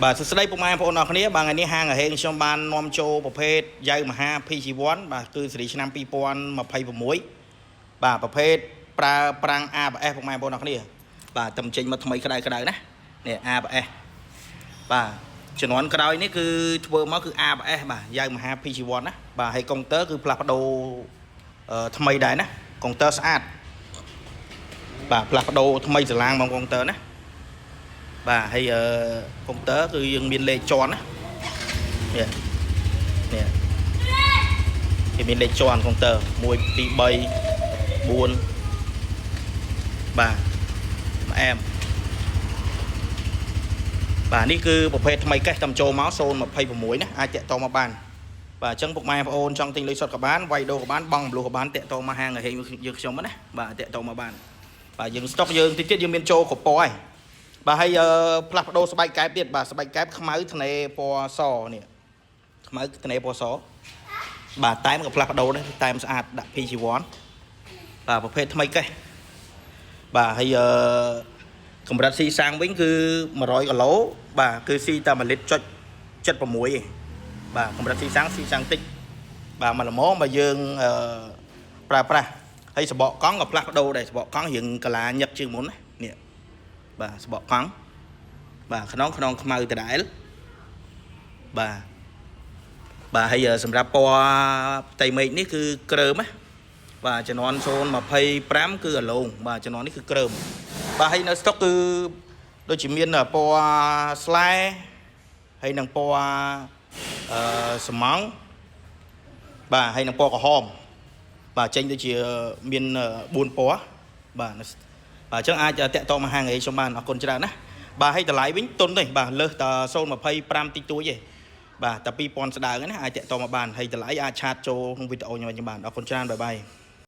បាទសួស្តីពុកម៉ែបងប្អូនអរគ្នាបាទថ្ងៃនេះហាងហេងខ្ញុំបាននាំចូលប្រភេទយ៉ៅមហា PG1 បាទគឺស៊េរីឆ្នាំ2026បាទប្រភេទប្រើប្រាំង ABS ពុកម៉ែបងប្អូនអរគ្នាបាទតែចេញមកថ្មីក្តៅណានេះ ABS បាទជំនាន់ក្រោយនេះគឺធ្វើមកគឺ ABS បាទយ៉ៅមហា PG1 ណាបាទហើយកុងទ័រគឺផ្លាស់ប្ដូរថ្មីដែរណាកុងទ័រស្អាតបាទផ្លាស់ប្ដូរថ្មីស្រឡាងបងកុងទ័រណាបាទហើយកុងទ័រគឺយើងមានលេខជាន់ណានេះគេមានលេខជាន់កុងទ័រ1 2 3 4បាទអែមបាទនេះគឺប្រភេទថ្មីកេះតាមចូលមក026ណាអាចតាក់ទងមកបានបាទអញ្ចឹងពុកម៉ែបងប្អូនចង់ទិញលុយសុទ្ធក៏បានវាយដូរក៏បានបង់បលុះក៏បានតាក់ទងមកហាងហេងយើងខ្ញុំណាបាទតាក់ទងមកបានបាទយើងស្តុកយើងតិចទៀតយើងមានចូលកពណ៌ហើយបាទហើយផ្លាស់ប្ដូរស្បែកកែបទៀតបាទស្បែកកែបខ្មៅធ្នេពណ៌សនេះខ្មៅធ្នេពណ៌សបាទតែមក៏ផ្លាស់ប្ដូរដែរតែមស្អាតដាក់ PG1 បាទប្រភេទថ្មីកេះបាទហើយកម្រិតស៊ីសាំងវិញគឺ100គីឡូបាទគឺស៊ីតែ1លីត្រចុច76ឯងបាទកម្រិតស៊ីសាំងតិចបាទមកល្មមបើយើងប្រើប្រាស់ហើយសបកកង់ក៏ផ្លាស់ប្ដូរដែរសបកកង់រៀងកាឡាញឹកជាងមុនណានេះបាទសបកកង់បាទខ្នងខ្មៅដដែលបាទហើយសម្រាប់ពណ៌ផ្ទៃមេឃនេះគឺក្រើមណាបាទជំនាន់025គឺអាឡូងបាទជំនាន់នេះគឺក្រើមបាទហើយនៅស្តុកគឺដូចជាមានពណ៌ស្លែហើយនឹងពណ៌សំងបាទហើយនឹងពណ៌ក្រហមបាទចេញដូចជាមាន4ពណ៌បាទអញ្ចឹងអាចតាក់ទងមកហាងហេខ្ញុំបានអរគុណច្រើនណាបាទហើយតម្លៃវិញទុនទេបាទលើសតែ025តិចតួចទេបាទតែ2000ស្ដើងណាអាចតាក់ទងមកបានហើយតម្លៃអាចឆាតចូលក្នុងវីដេអូខ្ញុំបានអរគុណច្រើនបាយបាយ